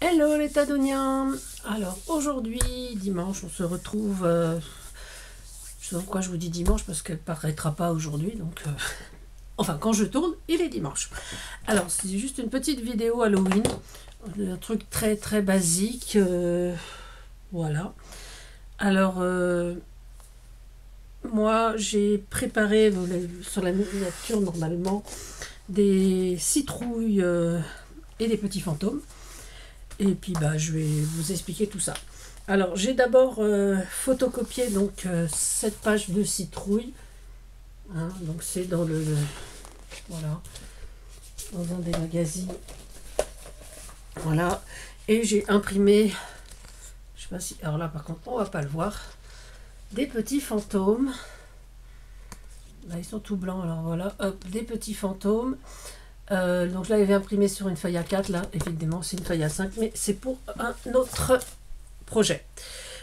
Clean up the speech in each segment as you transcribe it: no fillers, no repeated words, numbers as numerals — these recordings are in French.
Hello les Tadoniens. Alors aujourd'hui, dimanche, on se retrouve... je sais pas pourquoi je vous dis dimanche, parce qu'elle paraîtra pas aujourd'hui, donc... Enfin, quand je tourne, il est dimanche. Alors, c'est juste une petite vidéo Halloween. Un truc très très basique. Voilà. Alors, moi, j'ai préparé sur la miniature, normalement, des citrouilles et des petits fantômes. Et puis je vais vous expliquer tout ça. Alors j'ai d'abord photocopié donc cette page de citrouille. Hein, donc c'est dans voilà, dans un des magazines. Voilà. Et j'ai imprimé, je sais pas si, alors là par contre on va pas le voir, des petits fantômes. Là ils sont tout blancs, alors voilà, hop, des petits fantômes. Donc je l'avais imprimé sur une feuille A4, là évidemment c'est une feuille A5, mais c'est pour un autre projet.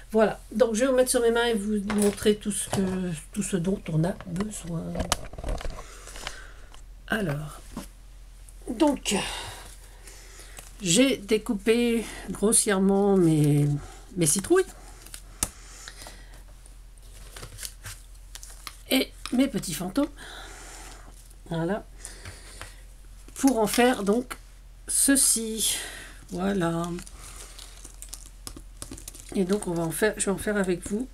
Voilà, donc je vais vous mettre sur mes mains et vous montrer tout ce dont on a besoin. Alors, donc j'ai découpé grossièrement mes citrouilles et mes petits fantômes. Voilà. Pour en faire donc ceci, voilà. Et donc on va en faire, je vais en faire avec vous.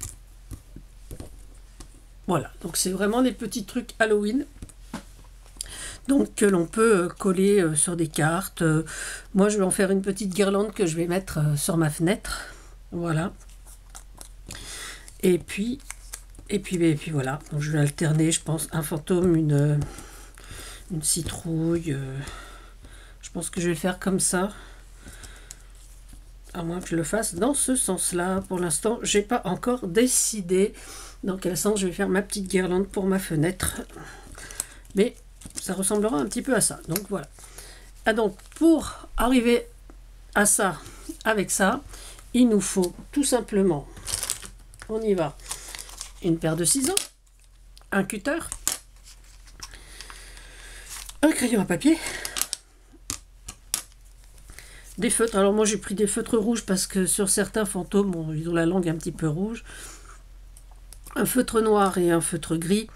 Voilà, donc c'est vraiment des petits trucs Halloween. Donc que l'on peut coller sur des cartes. Moi je vais en faire une petite guirlande que je vais mettre sur ma fenêtre. Voilà. Et puis voilà. Donc je vais alterner, je pense, un fantôme, une citrouille. Je pense que je vais le faire comme ça. À moins que je le fasse dans ce sens-là. Pour l'instant, j'ai pas encore décidé dans quel sens je vais faire ma petite guirlande pour ma fenêtre. Mais ça ressemblera un petit peu à ça. Donc voilà. Ah, donc pour arriver à ça, avec ça, il nous faut tout simplement, on y va, une paire de ciseaux, un cutter, un crayon à papier, des feutres. Alors moi j'ai pris des feutres rouges parce que sur certains fantômes, ils ont la langue un petit peu rouge. Un feutre noir et un feutre gris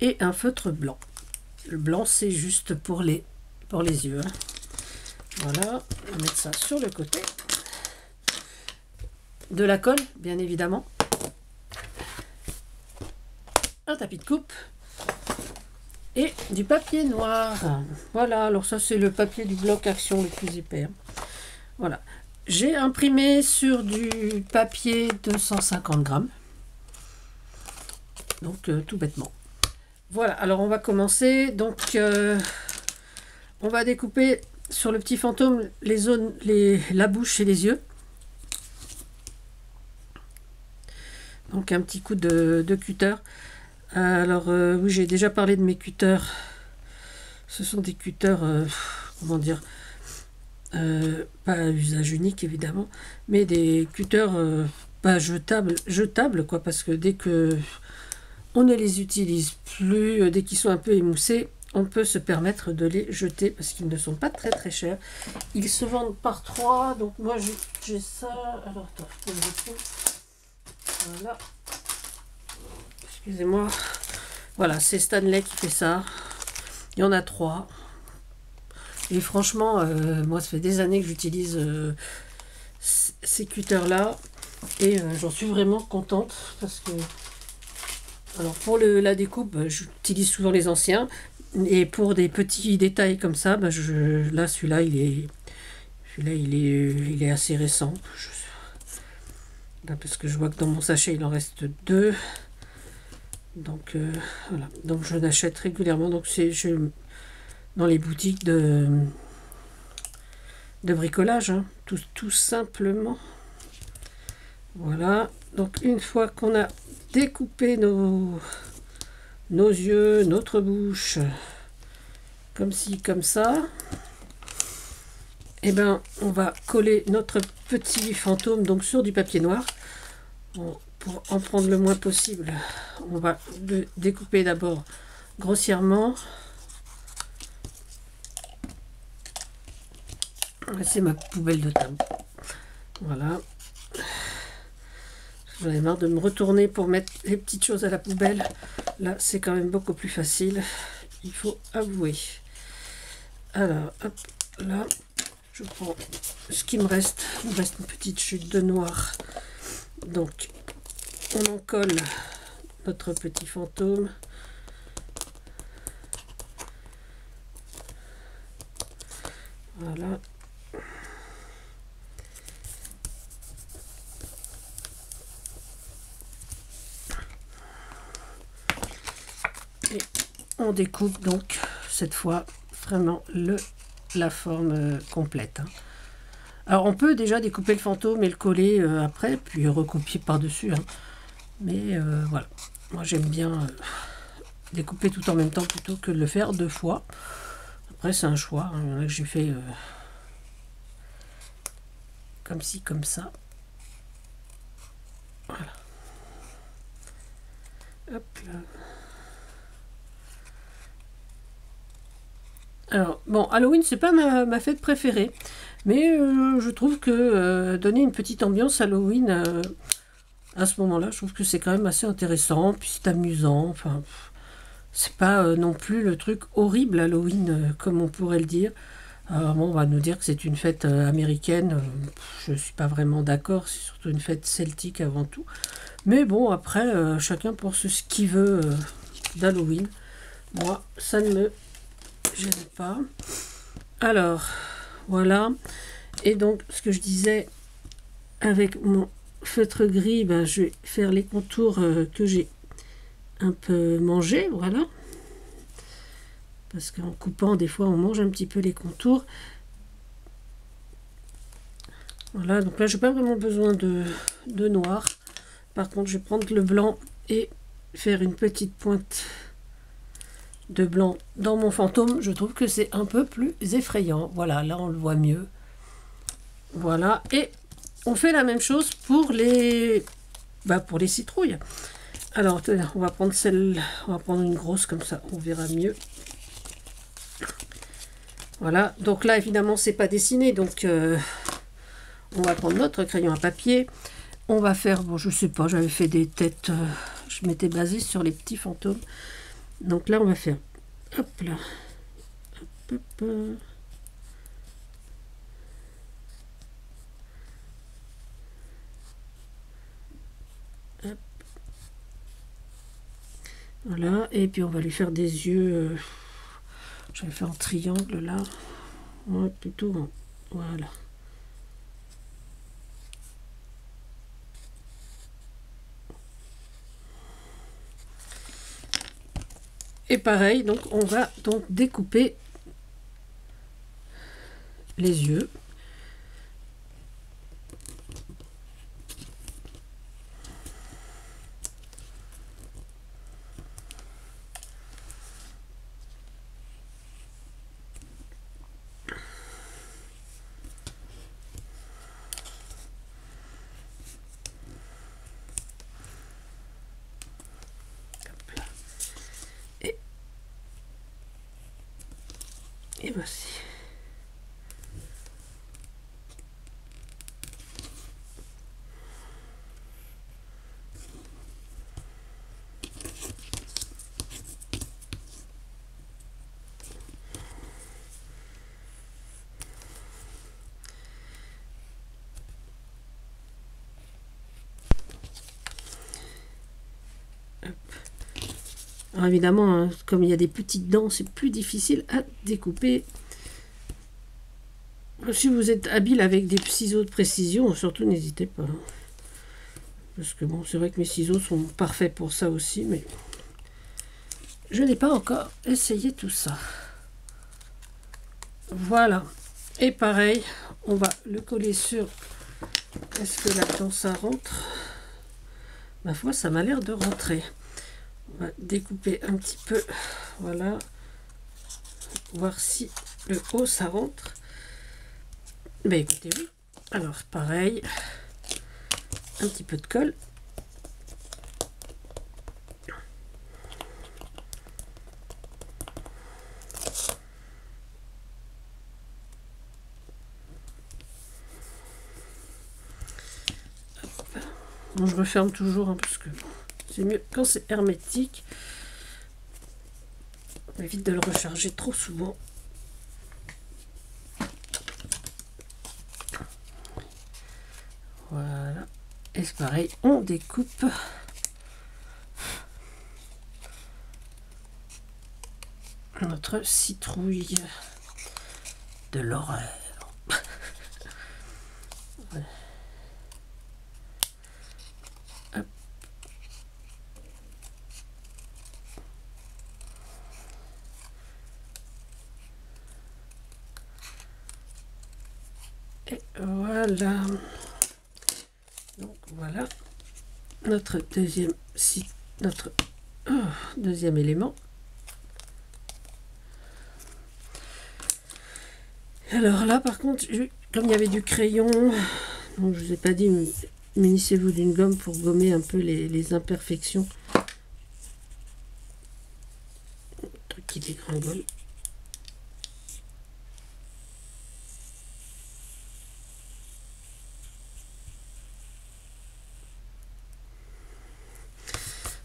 et un feutre blanc. Le blanc c'est juste pour les yeux. Hein. Voilà, on va mettre ça sur le côté. De la colle, bien évidemment. Un tapis de coupe. Et du papier noir. Voilà, alors ça c'est le papier du bloc Action le plus épais. Voilà, j'ai imprimé sur du papier 250 grammes. Donc tout bêtement. Voilà, alors on va commencer. Donc on va découper sur le petit fantôme les zones, la bouche et les yeux. Donc un petit coup de cutter. Alors oui, j'ai déjà parlé de mes cutters. Ce sont des cutters, comment dire, pas à usage unique évidemment, mais des cutters pas jetables quoi, parce que dès que on ne les utilise plus, dès qu'ils sont un peu émoussés, on peut se permettre de les jeter parce qu'ils ne sont pas très très chers. Ils se vendent par 3, donc moi j'ai ça. Alors attends, je peux le retrouver. Voilà. Excusez-moi. Voilà, c'est Stanley qui fait ça. Il y en a 3. Et franchement, moi, ça fait des années que j'utilise ces cutters-là. Et j'en suis vraiment contente. Parce que, alors pour la découpe, j'utilise souvent les anciens. Et pour des petits détails comme ça, là, celui-là, il est assez récent. Là, parce que je vois que dans mon sachet, il en reste 2. Donc, voilà. Donc, je l'achète régulièrement. Donc, dans les boutiques de bricolage, hein, tout simplement. Voilà, donc une fois qu'on a découpé nos yeux, notre bouche, comme ci, comme ça, et ben on va coller notre petit fantôme donc sur du papier noir. Bon, pour en prendre le moins possible, on va le découper d'abord grossièrement. C'est ma poubelle de table. Voilà. J'en ai marre de me retourner pour mettre les petites choses à la poubelle. Là, c'est quand même beaucoup plus facile. Il faut avouer. Alors, hop, là, je prends ce qui me reste. Il me reste une petite chute de noir. Donc, on en colle notre petit fantôme. Voilà. Et on découpe donc cette fois vraiment la forme complète. Hein. Alors on peut déjà découper le fantôme et le coller après, puis recopier par-dessus. Hein. Mais voilà, moi j'aime bien découper tout en même temps plutôt que de le faire 2 fois. Après c'est un choix, hein. Il y en a que j'ai fait comme ci, comme ça. Voilà. Hop là. Alors, bon, Halloween, c'est pas ma fête préférée, mais je trouve que donner une petite ambiance Halloween à ce moment-là, je trouve que c'est quand même assez intéressant, puis c'est amusant, enfin, c'est pas non plus le truc horrible Halloween, comme on pourrait le dire. Alors, bon, on va nous dire que c'est une fête américaine, je suis pas vraiment d'accord, c'est surtout une fête celtique avant tout. Mais bon, après, chacun pense ce qu'il veut d'Halloween. Moi, ça ne me gêne pas. Alors, voilà. Et donc, ce que je disais, avec mon feutre gris, ben, je vais faire les contours que j'ai un peu mangés, voilà. Parce qu'en coupant, des fois, on mange un petit peu les contours. Voilà, donc là, je n'ai pas vraiment besoin de noir. Par contre, je vais prendre le blanc et faire une petite pointe de blanc dans mon fantôme. Je trouve que c'est un peu plus effrayant. Voilà, là, on le voit mieux. Voilà, et on fait la même chose pour les citrouilles. Alors, on va prendre on va prendre une grosse comme ça, on verra mieux. Voilà, donc là, évidemment, c'est pas dessiné, donc on va prendre notre crayon à papier. On va faire, bon, je sais pas, j'avais fait des têtes, je m'étais basée sur les petits fantômes. Donc là, on va faire, hop là, hop, hop, hop. Voilà, et puis on va lui faire des yeux, je vais faire un triangle là, ouais, plutôt, voilà. Et pareil, donc on va donc découper les yeux. Et voici. Alors évidemment, hein, comme il y a des petites dents, c'est plus difficile à découper. Si vous êtes habile avec des ciseaux de précision, surtout n'hésitez pas. Parce que bon, c'est vrai que mes ciseaux sont parfaits pour ça aussi, mais je n'ai pas encore essayé tout ça. Voilà. Et pareil, on va le coller sur... Est-ce que là-dedans ça rentre? Ma foi, ça m'a l'air de rentrer. On va découper un petit peu. Voilà. Voir si le haut ça rentre. Ben écoutez, oui. Alors pareil, un petit peu de colle. Bon, je referme toujours hein, parce que c'est mieux quand c'est hermétique. On évite de le recharger trop souvent. Voilà. Et c'est pareil, on découpe. Notre citrouille de l'horreur. Voilà. Hop. Et voilà. Donc voilà notre deuxième élément. Alors là, par contre, comme il y avait du crayon, donc je vous ai pas dit, munissez-vous d'une gomme pour gommer un peu les imperfections. Le truc qui dégringole.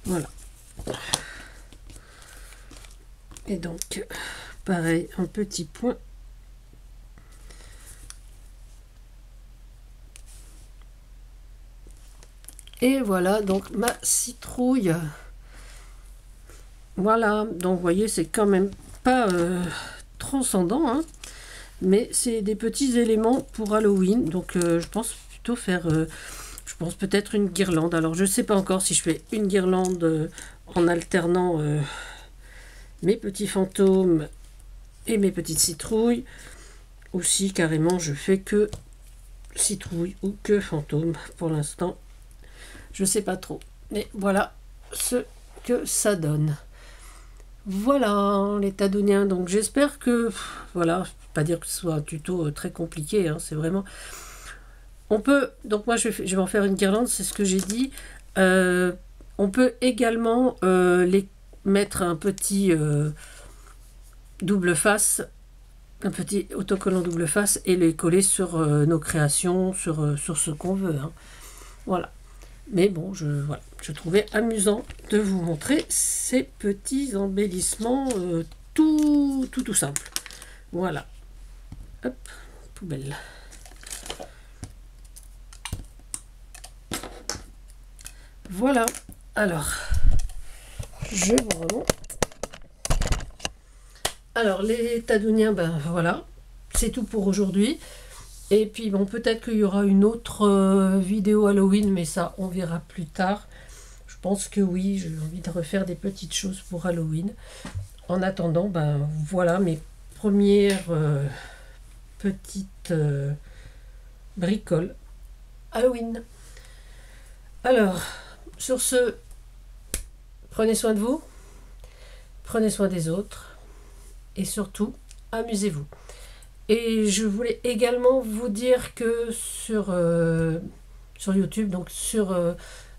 Voilà. Et donc, pareil, un petit point. Et voilà donc ma citrouille. Voilà, donc vous voyez, c'est quand même pas transcendant, hein, mais c'est des petits éléments pour Halloween. Donc je pense plutôt faire, je pense peut-être une guirlande. Alors je sais pas encore si je fais une guirlande en alternant mes petits fantômes et mes petites citrouilles, ou si carrément je fais que citrouille ou que fantôme. Pour l'instant, je sais pas trop, mais voilà ce que ça donne. Voilà les Tadouiniens. Donc j'espère que, voilà, pas dire que ce soit un tuto très compliqué, hein, c'est vraiment, on peut, donc moi je vais en faire une guirlande, c'est ce que j'ai dit. On peut également les mettre un petit double face, un petit autocollant double face, et les coller sur nos créations, sur ce qu'on veut, hein. Voilà. Mais bon, voilà, je trouvais amusant de vous montrer ces petits embellissements tout simple. Voilà. Hop, poubelle. Voilà. Alors, je vous remonte. Alors, les Tadouiniens, ben voilà, c'est tout pour aujourd'hui. Et puis bon, peut-être qu'il y aura une autre vidéo Halloween, mais ça on verra plus tard. Je pense que oui, j'ai envie de refaire des petites choses pour Halloween. En attendant, ben voilà mes premières petites bricoles Halloween. Alors, sur ce, prenez soin de vous, prenez soin des autres, et surtout, amusez-vous. Et je voulais également vous dire que sur YouTube, donc sur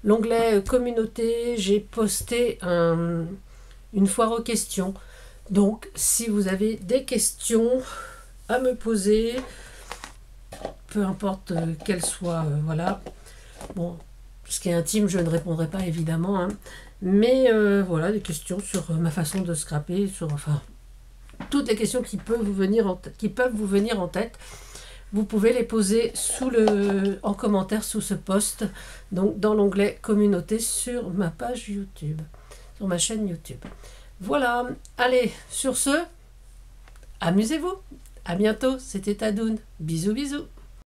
l'onglet communauté, j'ai posté une foire aux questions. Donc si vous avez des questions à me poser, peu importe qu'elles soient, voilà. Bon, ce qui est intime, je ne répondrai pas évidemment, hein, mais voilà, des questions sur ma façon de scraper, sur enfin toutes les questions qui peuvent vous venir en tête, vous pouvez les poser en commentaire sous ce post, donc dans l'onglet communauté sur ma page YouTube, sur ma chaîne YouTube. Voilà, allez, sur ce, amusez-vous. À bientôt, c'était Tadoun. Bisous, bisous.